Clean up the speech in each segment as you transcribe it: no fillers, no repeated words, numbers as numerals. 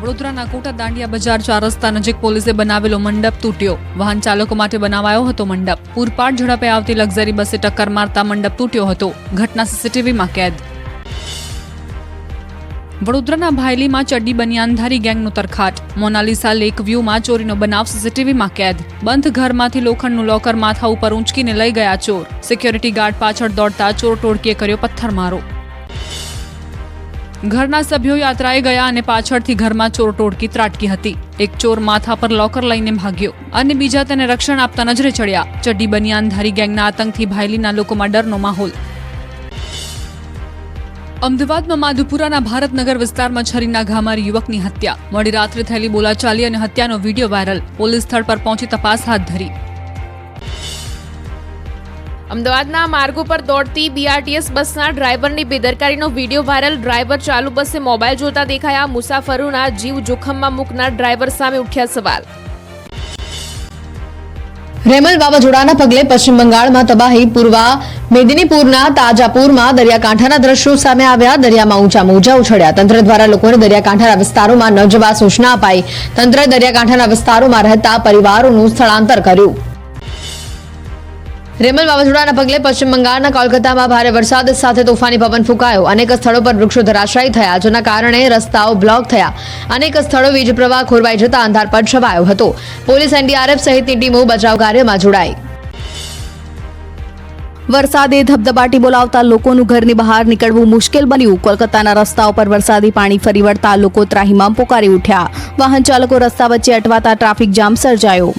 વડોદરાના કોટા દાંડિયા બજાર 4 રસ્તા નજીક પોલીસે બનાવેલો મંડપ તૂટ્યો. વાહન ચાલકો માટે બનાવાયો હતો મંડપ. પૂરપાટ ઝડપે આવતી લક્ઝરી બસે ટક્કર મારતા મંડપ તૂટ્યો હતો. ઘટના સીસીટીવીમાં કેદ. વડોદરાના ભાયલીમાં ચડ્ડી બનિયાનધારી ગેંગનો તરખાટ. મોનાલિસા લેક વ્યૂમાં ચોરીનો બનાવ સીસીટીવીમાં કેદ. બંધ ઘરમાંથી લોખંડનું લોકર માથા ઉપર ઊંચકીને લઈ ગયા ચોર. સિક્યોરિટી ગાર્ડ પાછળ દોડતા ચોર ટોળકીએ કર્યો પથ્થરમારો. ઘરના સભ્યો યાત્રાએ ગયા અને પાછળથી ઘરમાં ચોર ટોળકી ત્રાટકી હતી. એક ચોર માથા પર લોકર લઈને ભાગ્યો અને બીજા તેને રક્ષણ આપતા નજરે ચડ્યા. ચડ્ડી બનિયાનધારી ગેંગના આતંકથી ભાયલીના લોકોમાં ડરનો માહોલ. અમદાવાદમાં માધુપુરાના ભારતનગર વિસ્તારમાં છરીના ઘા મારી યુવકની હત્યા. મોડી રાત્રે થયેલી બોલાચાલી અને હત્યાનો વિડીયો વાયરલ. પોલીસ સ્થળ પર પહોંચી તપાસ હાથ ધરી. અમદાવાદના માર્ગો પર દોડતી બીઆરટીએસ બસના ડ્રાઈવરની બેદરકારીનો વિડીયો વાયરલ. ડ્રાઈવર ચાલુ બસે મોબાઈલ જોતા દેખાયા. મુસાફરોના જીવ જોખમમાં મૂકનાર ડ્રાઈવર સામે ઉઠ્યા સવાલ. રેમલ વાવાઝોડાના પગલે પશ્ચિમ બંગાળમાં તબાહી. પૂર્વા મેદિનીપુરના તાજાપુરમાં દરિયાકાંઠાના દ્રશ્યો સામે આવ્યા. દરિયામાં ઊંચા મોજા ઉછળ્યા. તંત્ર દ્વારા લોકોને દરિયાકાંઠાના વિસ્તારોમાં ન જવા સૂચના અપાઈ. તંત્રએ દરિયાકાંઠાના વિસ્તારોમાં રહેતા પરિવારોનું સ્થળાંતર કર્યું. રેમલ વાવાઝોડાના પગલે પશ્ચિમ બંગાળના કોલકાતામાં ભારે વરસાદ સાથે તોફાની પવન ફૂંકાયો. અનેક સ્થળો પર વૃક્ષો ધરાશાયી થયા, જેના કારણે રસ્તાઓ બ્લોક થયા. અનેક સ્થળો વીજ પ્રવાહ ખોરવાઈ જતા અંધારપટ છવાયો હતો. પોલીસ, એનડીઆરએફ સહિતની ટીમો બચાવ કાર્યમાં જોડાઈ. વરસાદે ધબધબાટી બોલાવતા લોકોનું ઘરની બહાર નીકળવું મુશ્કેલ બન્યું. કોલકાતાના રસ્તાઓ પર વરસાદી પાણી ફરી વળતા લોકો ત્રાહિમામ પોકારી ઉઠ્યા. વાહન ચાલકો રસ્તા વચ્ચે અટવાતા ટ્રાફિક જામ સર્જાયો.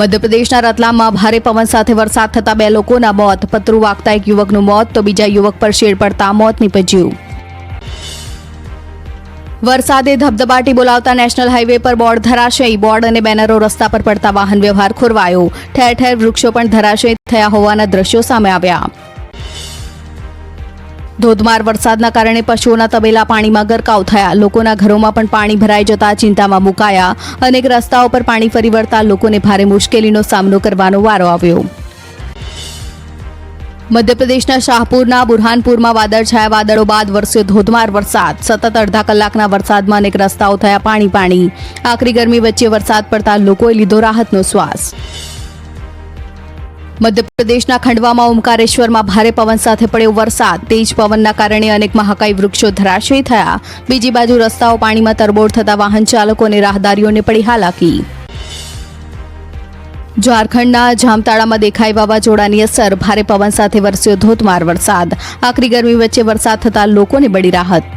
મધ્યપ્રદેશના રતલામમાં ભારે પવન સાથે વરસાદ થતા 2 લોકોના મોત. પતરું વાગતા એક યુવકનું મોત તો બીજા યુવક પર શેડ પડતા મોત નીપજ્યું. વરસાદે ધબધબાટી બોલાવતા નેશનલ હાઈવે પર બોર્ડ ધરાશયી. બોર્ડ અને બેનરો રસ્તા પર પડતા વાહન વ્યવહાર ખોરવાયો. ઠેર ઠેર વૃક્ષો પણ ધરાશયી થયા હોવાના દ્રશ્યો સામે આવ્યા. ધોધમાર વરસાદના કારણે પશુઓના તબેલા પાણીમાં ગરકાવ થયા. લોકોના ઘરોમાં પણ પાણી ભરાઈ જતા ચિંતામાં મુકાયા. અનેક રસ્તાઓ પર પાણી ફરી વળતા લોકોને ભારે મુશ્કેલીનો સામનો કરવાનો વારો આવ્યો. મધ્યપ્રદેશના શાહપુરના બુરહાનપુરમાં વાદળછાયા વાદળો બાદ વરસ્યો ધોધમાર વરસાદ. સતત અડધા કલાકના વરસાદમાં અનેક રસ્તાઓ થયા પાણી. આકરી ગરમી વચ્ચે વરસાદ પડતા લોકોએ લીધો રાહતનો શ્વાસ. મધ્યપ્રદેશના ખંડવામાં ઓમકારેશ્વરમાં ભારે પવન સાથે પડ્યો વરસાદ. તેજ પવનના કારણે અનેક મહાકાય વૃક્ષો ધરાશયી થયા. બીજી બાજુ રસ્તાઓ પાણીમાં તરબોળ થતા વાહન ચાલકો અને રાહદારીઓને પડી હાલાકી. ઝારખંડના જામતાડામાં દેખાઈ વાવાઝોડાની અસર. ભારે પવન સાથે વરસ્યો ધોધમાર વરસાદ. આકરી ગરમી વચ્ચે વરસાદ થતા લોકોને બળી રાહત.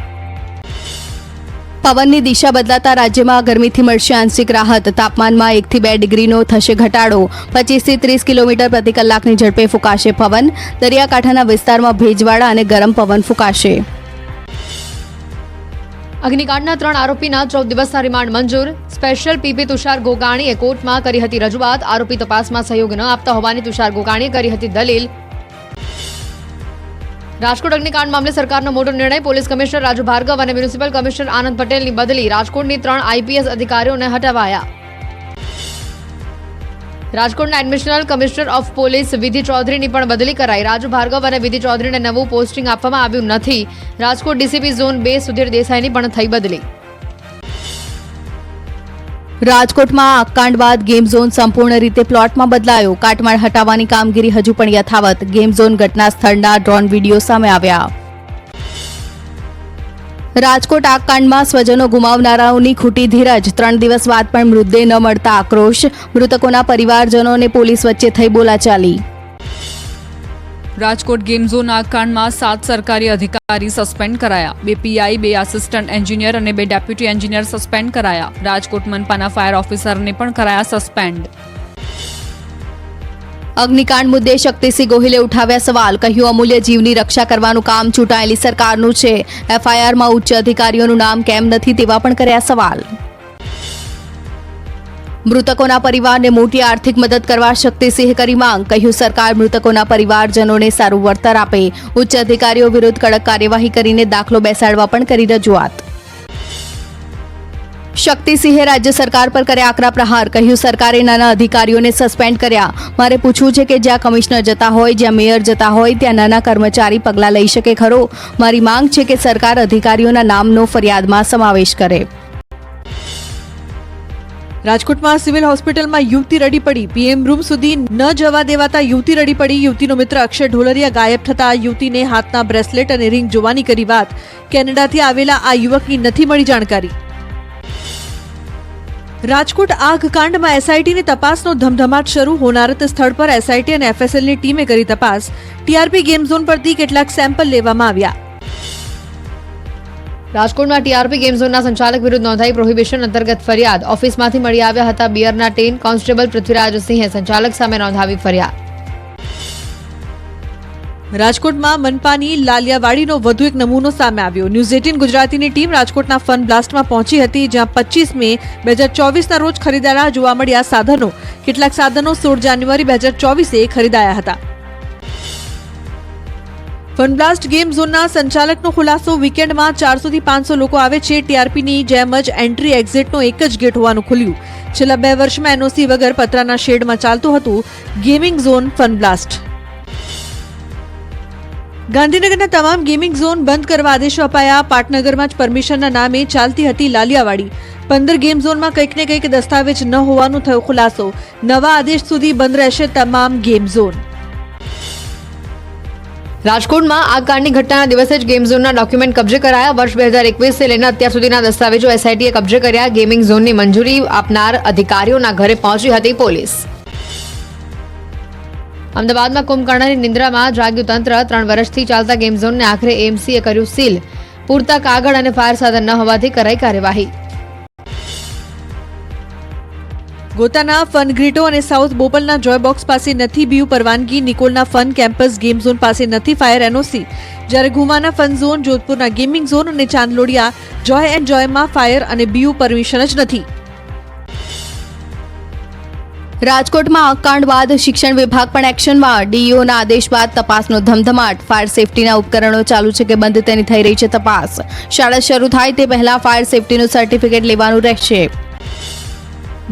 પવનની દિશા બદલાતા રાજ્યમાં ગરમીથી મળશે આંશિક રાહત. તાપમાનમાં 1 થી 2 ડિગ્રીનો થશે ઘટાડો. 25 થી 30 કિલોમીટર પ્રતિ કલાકની ઝડપે ફૂંકાશે પવન. દરિયાકાંઠાના વિસ્તારમાં ભેજવાળા અને ગરમ પવન ફૂંકાશે. અગ્નિકાંડના 3 આરોપીના 14 દિવસના રિમાન્ડ મંજૂર. સ્પેશિયલ પીપી તુષાર ગોકાણીએ કોર્ટમાં કરી હતી રજૂઆત. આરોપી તપાસમાં સહયોગ ન આપતા હોવાની તુષાર ગોકાણીએ કરી હતી દલીલ. રાજકોટ અગ્નિકાંડ મામલે સરકારનો મોટો નિર્ણય. પોલીસ કમિશનર રાજુ ભાર્ગવ અને મ્યુનિસિપલ કમિશનર આનંદ પટેલની બદલી. રાજકોટની 3 આઈપીએસ અધિકારીઓને હટાવાયા. રાજકોટના એડિશનલ કમિશનર ઓફ પોલીસ વિધિ ચૌધરીની પણ બદલી કરાઈ. રાજુ ભાર્ગવ અને વિધિ ચૌધરીને નવું પોસ્ટિંગ આપવામાં આવ્યું નથી. રાજકોટ ડીસીપી ઝોન 2 સુધીર દેસાઈની પણ થઈ બદલી. રાજકોટમાં આગકાંડ બાદ ગેમ ઝોન સંપૂર્ણ રીતે પ્લોટમાં બદલાયો. કાટમાળ હટાવવાની કામગીરી હજુ પણ યથાવત. ગેમ ઝોન ઘટના સ્થળના ડ્રોન વિડીયો સામે આવ્યા. રાજકોટ આગકાંડમાં સ્વજનો ગુમાવનારાઓની ખૂટી ધીરજ. 3 દિવસ બાદ પણ મૃતદેહ ન મળતા આક્રોશ. મૃતકોના પરિવારજનો અને પોલીસ વચ્ચે થઈ બોલાચાલી. રાજકોટ ગેમ ઝોન આગકાંડમાં 7 સરકારી અધિકારી સસ્પેન્ડ કરાયા. 2 પીઆઈ, 2 આસિસ્ટન્ટ એન્જિનિયર અને 2 ડેપ્યુટી એન્જિનિયર સસ્પેન્ડ કરાયા. રાજકોટ મનપાના ફાયર ઓફિસરને પણ કરાયા સસ્પેન્ડ. અગ્નિકાંડ મુદ્દે શક્તિસિંહ ગોહિલે ઉઠાવ્યા સવાલ. કહ્યું, અમૂલ્ય જીવની રક્ષા કરવાનું કામ ચૂંટાયેલી સરકારનું છે. એફઆઈઆરમાં ઉચ્ચ અધિકારીઓનું નામ કેમ નથી તેવા પણ કર્યા સવાલ. મૃતકોના પરિવારને મોટી આર્થિક મદદ કરવા શક્તિસિંહે કરી માંગ. કહ્યું, સરકાર મૃતકોના પરિવારજનોને સારું વળતર આપે. ઉચ્ચ અધિકારીઓ વિરુદ્ધ કડક કાર્યવાહી કરીને દાખલો બેસાડવા પણ કરી રજૂઆત. શક્તિસિંહે રાજ્ય સરકાર પર કર્યા આકરા પ્રહાર. કહ્યું, સરકારે નાના અધિકારીઓને સસ્પેન્ડ કર્યા. મારે પૂછવું છે કે જ્યાં કમિશનર જતા હોય, જ્યાં મેયર જતા હોય, ત્યાં નાના કર્મચારી પગલાં લઈ શકે ખરો? મારી માંગ છે કે સરકાર અધિકારીઓના નામનો ફરિયાદમાં સમાવેશ કરે. રાજકોટમાં સિવિલ હોસ્પિટલમાં યુવતી રડી પડી. પીએમ રૂમ સુધી ન જવા દેવાતા યુવતી રડી પડી. યુવતીનો મિત્ર અક્ષય ઢોલરિયા ગાયબ થતા યુવતીને હાથના બ્રેસલેટ અને રિંગ જોવાની કરી વાત. કેનેડાથી આવેલા આ યુવકની નથી મળી જાણકારી. રાજકોટ આગ કાંડમાં એસઆઈટીની તપાસનો ધમધમાટ શરૂ. હોનારત સ્થળ પર એસઆઈટી અને એફએસએલની ટીમે કરી તપાસ. ટીઆરપી ગેમ ઝોન પરથી કેટલાક સેમ્પલ લેવામાં આવ્યા. રાજકોટમાં ટીઆરપી ગેમ ઝોનના સંચાલક વિરુદ્ધ નોંધાઈ પ્રોહિબિશન અંતર્ગત ફરિયાદ. ઓફિસમાંથી મળી આવ્યા હતા બિયરના ટીન. કોન્સ્ટેબલ પૃથ્વીરાજસિંહે સંચાલક સામે નોંધાવી ફરિયાદ. રાજકોટમાં મનપાની લાલિયાવાડીનો વધુ એક નમૂનો સામે આવ્યો. ન્યૂઝ 18 ગુજરાતીની ટીમ રાજકોટના ફન બ્લાસ્ટમાં પહોંચી હતી, જ્યાં 25 મે 2024ના રોજ ખરીદાયેલા જોવા મળ્યા સાધનો. કેટલાક સાધનો 16 જાન્યુઆરી 2024એ ખરીદાયા હતા. ફન બ્લાસ્ટ ગેમ ઝોનના સંચાલકનો ખુલાસો. વીકેન્ડમાં 400 થી 500 લોકો આવે છે. ટીઆરપીની જેમ જ એન્ટ્રી એક્ઝિટનો એક જ ગેટ હોવાનું ખુલ્યું. છેલ્લા 2 વર્ષમાં એનઓસી વગર પતરાના શેડમાં ચાલતું હતું ગેમિંગ ઝોન ફન બ્લાસ્ટ. ગાંધીનગરના તમામ ગેમિંગ ઝોન બંધ કરવા આદેશો અપાયા. પાટનગરમાં જ પરમિશનના નામે ચાલતી હતી લાલિયાવાડી. 15 ગેમ ઝોનમાં કંઈક ને કંઈક દસ્તાવેજ ન હોવાનું થયો ખુલાસો. નવા આદેશ સુધી બંધ રહેશે તમામ ગેમ ઝોન. રાજકોટમાં આગકાંડની ઘટનાના દિવસે જ ગેમ ઝોનના ડોક્યુમેન્ટ કબજે કરાયા. વર્ષ 2021 લઈને અત્યાર સુધીના દસ્તાવેજો એસઆઈટીએ કબજે કર્યા. ગેમિંગ ઝોનની મંજૂરી આપનાર અધિકારીઓના ઘરે પહોંચી હતી પોલીસ. અમદાવાદમાં કુંભકર્ણની નિંદ્રામાં જાગ્યું તંત્ર. 3 વર્ષથી ચાલતા ગેમ ઝોનને આખરે એએમસીએ કર્યું સીલ. પૂરતા કાગળ અને ફાયર સાધન ન હોવાથી કરાઈ કાર્યવાહી. ગોતાના ફન ગ્રીટો અને સાઉથ બોપલના જોય બોક્સ પાસે નથી બીયુ પરવાનગી. નિકોલના ફન કેમ્પસ ગેમ ઝોન પાસે નથી ફાયર એનઓસી. જ્યારે ઘુમાના ફન ઝોન, જોધપુરના ગેમિંગ ઝોન અને ચાંદલોડિયા જોય એન્ડ જોયમાં ફાયર અને બીયુ પરમિશન જ નથી. રાજકોટમાં આગકાંડ બાદ શિક્ષણ વિભાગ પણ એક્શનમાં. ડીઈઓના આદેશ બાદ તપાસનો ધમધમાટ. ફાયર સેફટીના ઉપકરણો ચાલુ છે કે બંધ તેની થઈ રહી છે તપાસ. શાળા શરૂ થાય તે પહેલા ફાયર સેફટીનું સર્ટિફિકેટ લેવાનું રહેશે.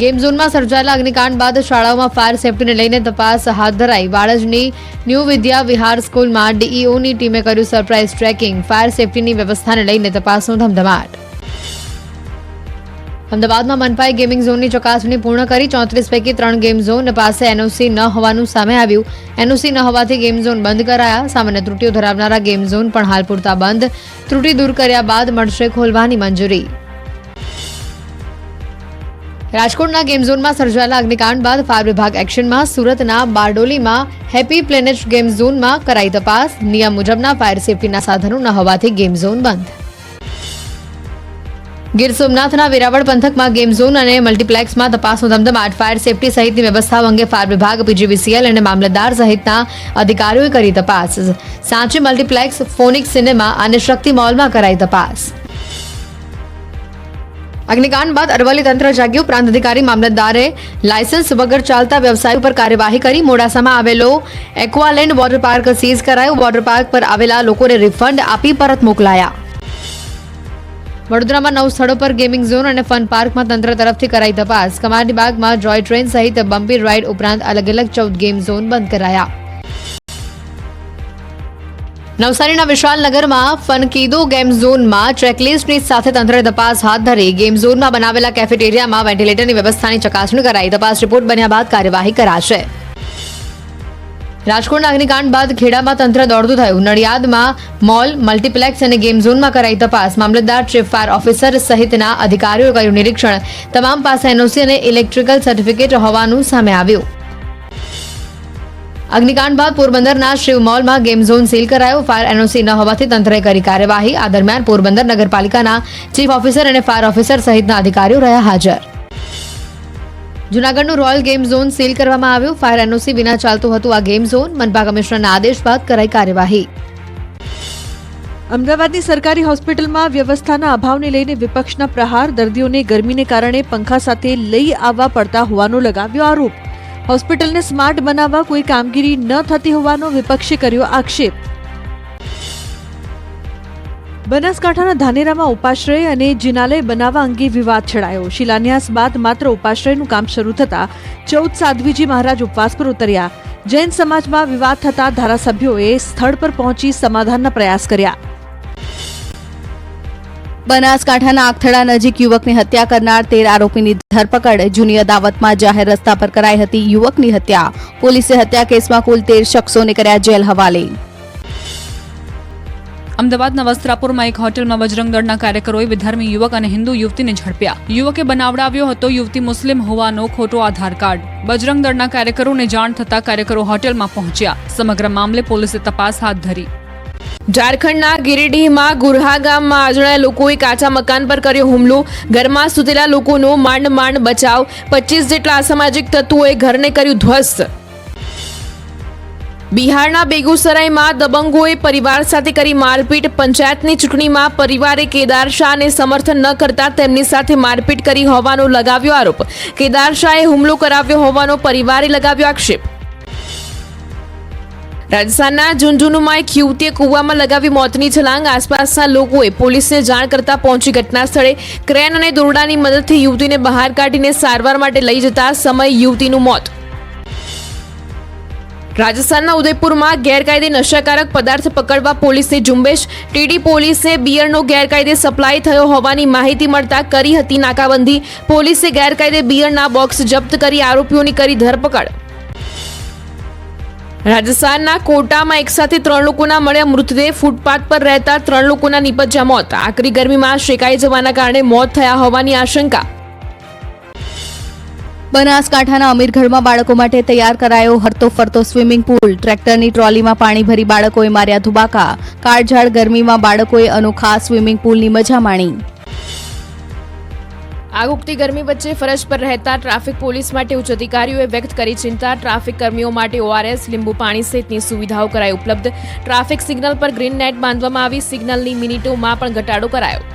ગેમ ઝોનમાં સર્જાયેલા અગ્નિકાંડ બાદ શાળાઓમાં ફાયર સેફટીને લઈને તપાસ હાથ ધરાઈ. વાડજની ન્યૂ વિદ્યા વિહાર સ્કૂલમાં ડીઈઓની ટીમે કર્યું સરપ્રાઇઝ ટ્રેકિંગ. ફાયર સેફટીની વ્યવસ્થાને લઈને તપાસનો ધમધમાટ. અમદાવાદમાં મનપાએ ગેમિંગ ઝોનની ચકાસણી પૂર્ણ કરી. 34 પૈકી 3 ગેમ ઝોન પાસે એનઓસી ન હોવાનું સામે આવ્યું. એનઓસી ન હોવાથી ગેમ ઝોન બંધ કરાયા. સામાન્ય ત્રુટીઓ ધરાવનારા ગેમ ઝોન પણ હાલ પૂરતા બંધ. ત્રુટી દૂર કર્યા બાદ મળશે ખોલવાની મંજૂરી. રાજકોટના ગેમ ઝોનમાં સર્જાયેલા અગ્નિકાંડ બાદ ફાયર વિભાગ એક્શનમાં. સુરતના બારડોલીમાં હેપી પ્લેનેટ ગેમ ઝોનમાં કરાઈ તપાસ. નિયમ મુજબના ફાયર સેફટીના સાધનો ન હોવાથી ગેમ ઝોન બંધ. ગીર સોમનાથના વેરાવળ પંથકમાં ગેમ ઝોન અને મલ્ટીપ્લેક્સમાં તપાસનો ધમધમાટ. ફાયર સેફટી સહિતની વ્યવસ્થાઓ અંગે ફાયર વિભાગ, પીજીવીસીએલ અને મામલતદાર સહિતના અધિકારીઓએ કરી તપાસ. સાંચી મલ્ટીપ્લેક્સ, ફોનિક્સ સિનેમા અને શક્તિ મોલમાં કરાઈ તપાસ. અગ્નિકાંડ બાદ અરવલ્લી તંત્ર જાગ્યું. પ્રાંત અધિકારી મામલતદારે લાયસન્સ વગર ચાલતા વ્યવસાય પર કાર્યવાહી કરી. મોડાસામાં આવેલો એક્વાલેન્ડ વોટર પાર્ક સીઝ કરાયું. વોટર પાર્ક પર આવેલા લોકોને રિફંડ આપી પરત મોકલાયા. વડોદરામાં 9 સ્થળો પર ગેમિંગ ઝોન અને ફન પાર્કમાં તંત્ર તરફથી કરાઈ તપાસ. કમાન્ડ બાગમાં જોય ટ્રેન સહિત બમ્પી રાઇડ ઉપરાંત અલગ અલગ 14 ગેમ ઝોન બંધ કરાયા. નવસારીના વિશાલનગરમાં ફનકીદો ગેમ ઝોનમાં ચેકલિસ્ટની સાથે તંત્રે તપાસ હાથ ધરી. ગેમ ઝોનમાં બનાવેલા કેફેટેરિયામાં વેન્ટિલેટરની વ્યવસ્થાની ચકાસણી કરાઈ. તપાસ રિપોર્ટ બન્યા બાદ કાર્યવાહી કરાશે. રાજકોટના અગ્નિકાંડ બાદ ખેડામાં તંત્ર દોડતું થયું. નડિયાદમાં મોલ, મલ્ટીપ્લેક્સ અને ગેમ ઝોનમાં કરાઈ તપાસ. મામલતદાર, ચીફ ફાયર ઓફિસર સહિતના અધિકારીઓએ કર્યું નિરીક્ષણ. તમામ પાસે એનઓસી અને ઇલેક્ટ્રિકલ સર્ટિફિકેટ હોવાનું સામે આવ્યું. અગ્નિકાંડ બાદ પોરબંદરના શિવ મોલમાં ગેમ ઝોન સીલ કરાયો. ફાયર એનઓસી ન હોવાથી તંત્રએ કરી કાર્યવાહી. આ દરમિયાન પોરબંદર નગરપાલિકાના ચીફ ઓફિસર અને ફાયર ઓફિસર સહિતના અધિકારીઓ રહ્યા હાજર. જૂનાગઢનું રોયલ ગેમ ઝોન સીલ કરવામાં આવ્યું. ફાયર એનઓસી વિના ચાલતું હતું આ ગેમ ઝોન. મનપા કમિશનરના આદેશ બાદ કરાઈ કાર્યવાહી. અમદાવાદની સરકારી હોસ્પિટલમાં વ્યવસ્થાના અભાવને લઈને વિપક્ષના પ્રહાર. દર્દીઓને ગરમીને કારણે પંખા સાથે લઈ આવવા પડતા હોવાનો લગાવ્યો આરોપ. હોસ્પિટલને સ્માર્ટ બનાવવા કોઈ કામગીરી ન થતી હોવાનો વિપક્ષે કર્યો આક્ષેપ. બનાસકાંઠાના ધાનેરામાં ઉપાશ્રય અને જિનાલય બનાવવા અંગે વિવાદ છેડાયો. શિલાન્યાસ બાદ માત્ર ઉપાશ્રયનું કામ શરૂ થતાં 14 સાધ્વીજી મહારાજ ઉપવાસ પર ઉતર્યા. જૈન સમાજમાં વિવાદ થતા ધારાસભ્યોએ સ્થળ પર પહોંચી સમાધાનના પ્રયાસ કર્યા. બનાસકાંઠાના આખથડા નજીક યુવકની હત્યા કરનાર 13 આરોપીની ધરપકડ. જૂની અદાવતમાં જાહેર રસ્તા પર કરાઈ હતી યુવકની હત્યા. પોલીસે હત્યા કેસમાં કુલ 13 શખ્સોને કર્યા જેલ હવાલે. અમદાવાદના વસ્ત્રાપુરમાં એક હોટેલમાં બજરંગ દળના કાર્યકરોએ વિધર્મી યુવક અને હિન્દુ યુવતીને ઝડપ્યા. યુવકે બનાવડાવ્યો હતો યુવતી મુસ્લિમ હોવાનો ખોટો આધાર કાર્ડ. બજરંગ દળના કાર્યકરોને જાણ થતા કાર્યકરો હોટેલમાં પહોંચ્યા. સમગ્ર મામલે પોલીસે તપાસ હાથ ધરી. ઝારખંડના ગિરિડીહમાં ગુરહા ગામમાં અજાણ્યા લોકોએ કાચા મકાન પર કર્યો હુમલો. ઘરમાં સૂતેલા લોકોનો માંડ બચાવ. 25 જેટલા અસામાજિક તત્વોએ ઘરને કર્યું ધ્વસ્ત. બિહારના બેગુસરાયમાં દબંગોએ પરિવાર સાથે કરી મારપીટ. પંચાયતની ચૂંટણીમાં પરિવારે કેદાર શાહને સમર્થન ન કરતા તેમની સાથે મારપીટ કરી હોવાનો લગાવ્યો આરોપ. કેદાર શાહે હુમલો કરાવ્યો હોવાનો પરિવારે લગાવ્યો આક્ષેપ. રાજસ્થાનના ઝુંઝુનુમાં એક યુવતીએ કૂવામાં લગાવી મોતની છલાંગ. આસપાસના લોકોએ પોલીસને જાણ કરતા પહોંચી ઘટના સ્થળે ક્રેન અને દોરડાની મદદથી યુવતીને બહાર કાઢીને સારવાર માટે લઈ જતા સમયે યુવતીનું મોત. રાજસ્થાનના ઉદયપુરમાં ગેરકાયદે નશાકારક પદાર્થ પકડવા પોલીસની ઝુંબેશ. ટીડી પોલીસે બિયરનો ગેરકાયદે સપ્લાય થયો હોવાની માહિતી મળતા કરી હતી નાકાબંધી. પોલીસે ગેરકાયદે બિયરના બોક્સ જપ્ત કરી આરોપીઓની કરી ધરપકડ. રાજસ્થાનના કોટામાં એકસાથે 3 લોકોના મળ્યા મૃતદેહ. ફૂટપાથ પર રહેતા 3 લોકોના નીપજ્યા મોત. આકરી ગરમીમાં શેકાઈ જવાના કારણે મોત થયા હોવાની આશંકા. બનાસકાંઠાના અમીરગઢમાં બાળકો માટે તૈયાર કરાયો હરતો ફરતો સ્વિમિંગ પૂલ. ટ્રેક્ટરની ટ્રોલીમાં પાણી ભરી બાળકોએ માર્યા ધુબાકા. કાળઝાળ ગરમીમાં બાળકોએ અનોખા સ્વિમિંગ પૂલની મજા માણી. આગ ઉગતી ગરમી વચ્ચે ફરજ પર રહેતા ટ્રાફિક પોલીસ માટે ઉચ્ચ અધિકારીઓએ વ્યક્ત કરી ચિંતા. ટ્રાફિક કર્મીઓ માટે ORS, લીંબુ પાણી સહિતની સુવિધાઓ કરાઈ ઉપલબ્ધ. ટ્રાફિક સિગ્નલ પર ગ્રીન નેટ બાંધવામાં આવી. સિગ્નલની મિનિટોમાં પણ ઘટાડો કરાયો.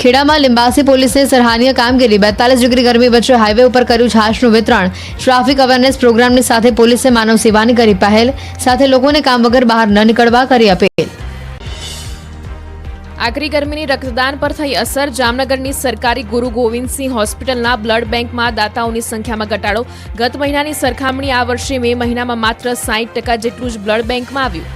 ખેડામાં લિંબાસી પોલીસે સરાહનીય કામગીરી. 42 ડિગ્રી ગરમી વચ્ચે હાઈવે ઉપર કર્યું છાશનું વિતરણ. ટ્રાફિક અવેરનેસ પ્રોગ્રામની સાથે પોલીસે માનવ સેવાની કરી પહેલ. સાથે લોકોને કામ વગર બહાર ન નીકળવા કરી અપીલ. આકરી ગરમીની રક્તદાન પર થઈ અસર. જામનગરની સરકારી ગુરુ ગોવિંદસિંહ હોસ્પિટલના બ્લડ બેંકમાં દાતાઓની સંખ્યામાં ઘટાડો. ગત મહિનાની સરખામણી આ વર્ષે મે મહિનામાં માત્ર 60% જેટલું જ બ્લડ બેંકમાં આવ્યું.